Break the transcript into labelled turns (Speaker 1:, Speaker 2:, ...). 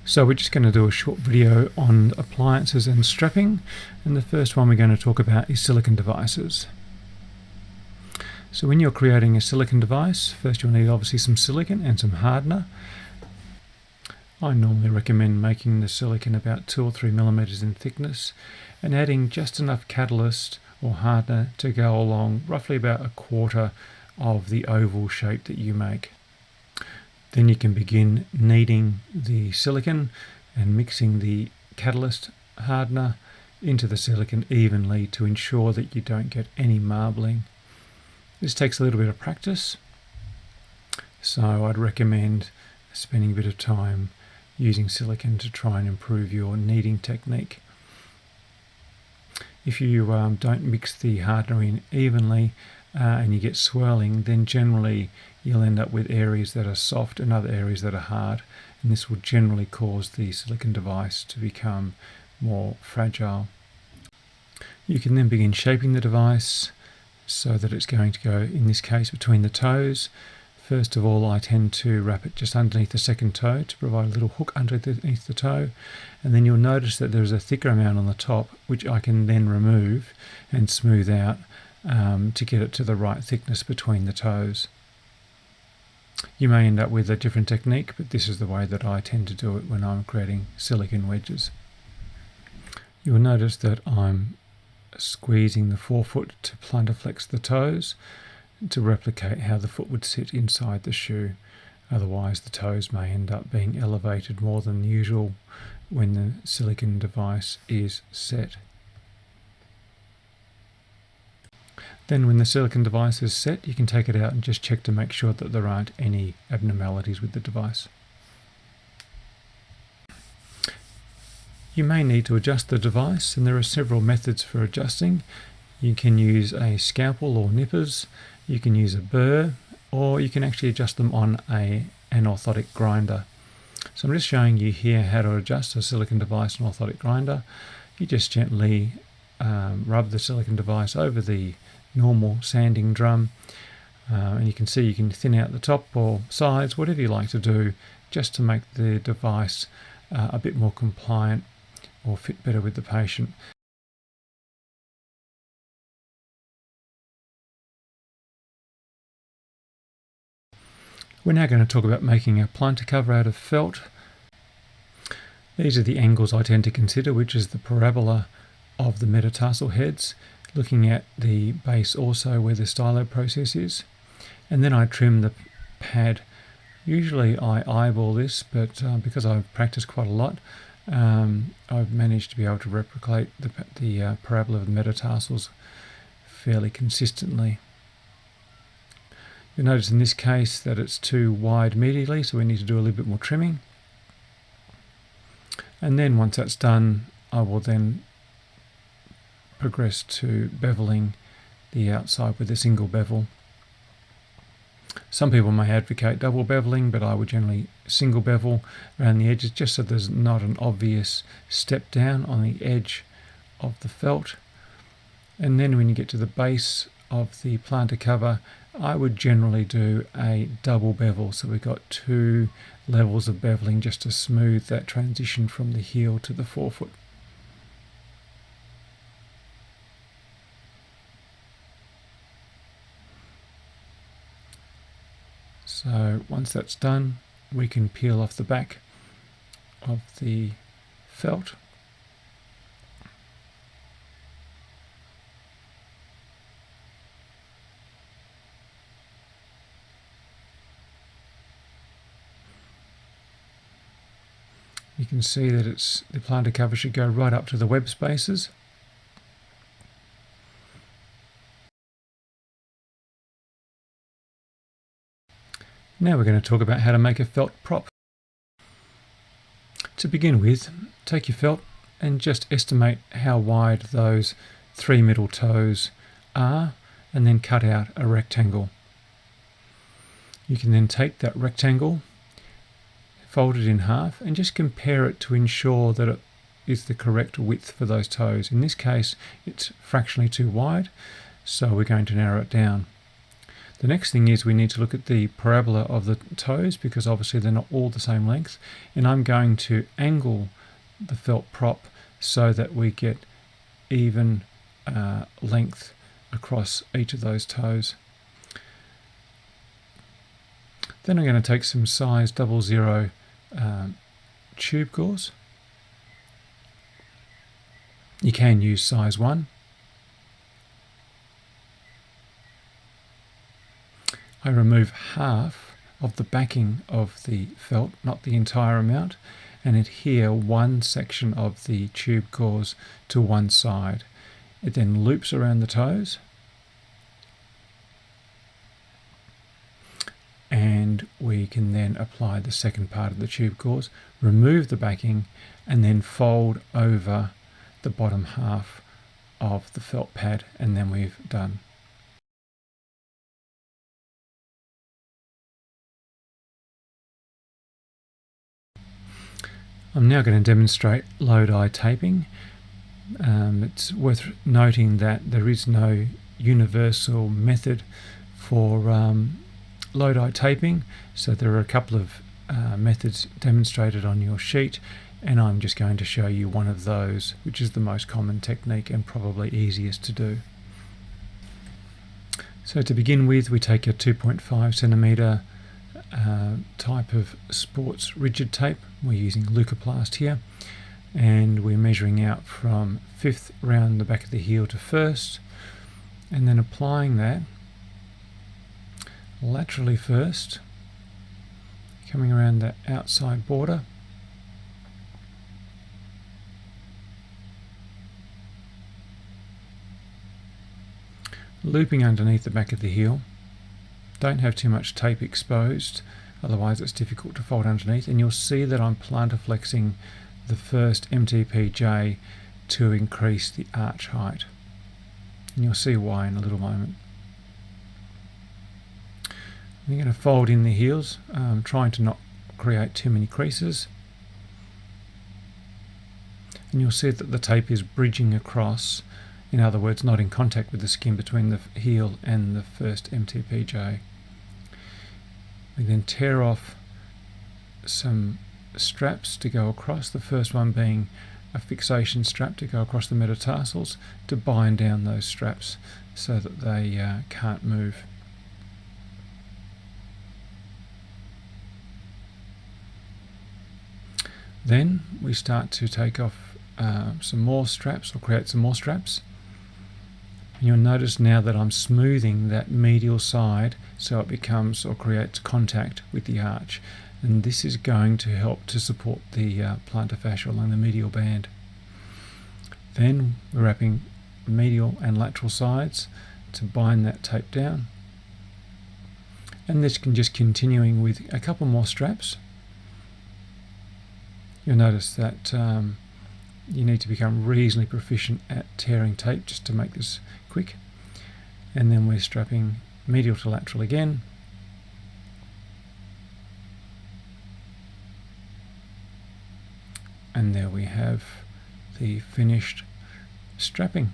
Speaker 1: So we're just going to do a short video on appliances and strapping, and the first one we're going to talk about is silicone devices. So when you're creating a silicone device, first you'll need obviously some silicone and some hardener. I normally recommend making the silicone about 2 or 3 millimeters in thickness and adding just enough catalyst or hardener to go along roughly about 1/4 of the oval shape that you make. Then you can begin kneading the silicone and mixing the catalyst hardener into the silicone evenly to ensure that you don't get any marbling. This takes a little bit of practice, so I'd recommend spending a bit of time using silicone to try and improve your kneading technique. If you don't mix the hardener in evenly and you get swirling, then generally you'll end up with areas that are soft and other areas that are hard, and this will generally cause the silicone device to become more fragile. You can then begin shaping the device so that it's going to go, in this case, between the toes. First of all, I tend to wrap it just underneath the second toe to provide a little hook underneath the toe, and then you'll notice that there's a thicker amount on the top which I can then remove and smooth out to get it to the right thickness between the toes. You may end up with a different technique, but this is the way that I tend to do it when I'm creating silicone wedges. You'll notice that I'm squeezing the forefoot to plantar flex the toes to replicate how the foot would sit inside the shoe. Otherwise the toes may end up being elevated more than usual when the silicone device is set. Then when the silicone device is set, you can take it out and just check to make sure that there aren't any abnormalities with the device. You may need to adjust the device, and there are several methods for adjusting. You can use a scalpel or nippers, you can use a burr, or you can actually adjust them on an orthotic grinder. So I'm just showing you here how to adjust a silicone device on an orthotic grinder. You just gently rub the silicone device over the normal sanding drum, and you can see you can thin out the top or sides, whatever you like to do, just to make the device a bit more compliant or fit better with the patient. We're now going to talk about making a plantar cover out of felt. These are the angles I tend to consider, which is the parabola of the metatarsal heads, looking at the base also where the stylo process is, and then I trim the pad. Usually I eyeball this, but because I've practiced quite a lot, I've managed to be able to replicate the parabola of the metatarsals fairly consistently. You'll notice in this case that it's too wide medially, so we need to do a little bit more trimming. And then once that's done, I will then progress to beveling the outside with a single bevel. Some people may advocate double beveling, but I would generally single bevel around the edges just so there's not an obvious step down on the edge of the felt. And then when you get to the base of the plantar cover, I would generally do a double bevel, so we've got 2 levels of beveling just to smooth that transition from the heel to the forefoot. So once that's done, we can peel off the back of the felt. You can see that the plantar cover should go right up to the web spaces. Now we're going to talk about how to make a felt prop. To begin with, take your felt and just estimate how wide those 3 middle toes are, and then cut out a rectangle. You can then take that rectangle, fold it in half, and just compare it to ensure that it is the correct width for those toes. In this case, it's fractionally too wide, so we're going to narrow it down. The next thing is we need to look at the parabola of the toes, because obviously they're not all the same length, and I'm going to angle the felt prop so that we get even length across each of those toes. Then I'm going to take some size 00 tube gauze. You can use size 1. I remove half of the backing of the felt, not the entire amount, and adhere one section of the tube gauze to one side. It then loops around the toes, and we can then apply the second part of the tube gauze, remove the backing, and then fold over the bottom half of the felt pad, and then we've done. I'm now going to demonstrate low-dye taping. It's worth noting that there is no universal method for low-dye taping, so there are a couple of methods demonstrated on your sheet, and I'm just going to show you one of those, which is the most common technique and probably easiest to do. So to begin with, we take a 2.5 centimetre type of sports rigid tape. We're using Leukoplast here, and we're measuring out from 5th round the back of the heel to 1st, and then applying that laterally first, coming around the outside border, looping underneath the back of the heel. Don't have too much tape exposed, otherwise it's difficult to fold underneath, and you'll see that I'm plantar flexing the first MTPJ to increase the arch height, and you'll see why in a little moment. I'm going to fold in the heels, trying to not create too many creases, and you'll see that the tape is bridging across, in other words not in contact with the skin between the heel and the first MTPJ. We then tear off some straps to go across, the first one being a fixation strap to go across the metatarsals to bind down those straps so that they can't move. Then we start to take off some more straps, or create some more straps. And you'll notice now that I'm smoothing that medial side so it becomes or creates contact with the arch, and this is going to help to support the plantar fascia along the medial band. Then we're wrapping medial and lateral sides to bind that tape down, and this can just continuing with a couple more straps. You'll notice that you need to become reasonably proficient at tearing tape just to make this quick. And then we're strapping medial to lateral again. And there we have the finished strapping.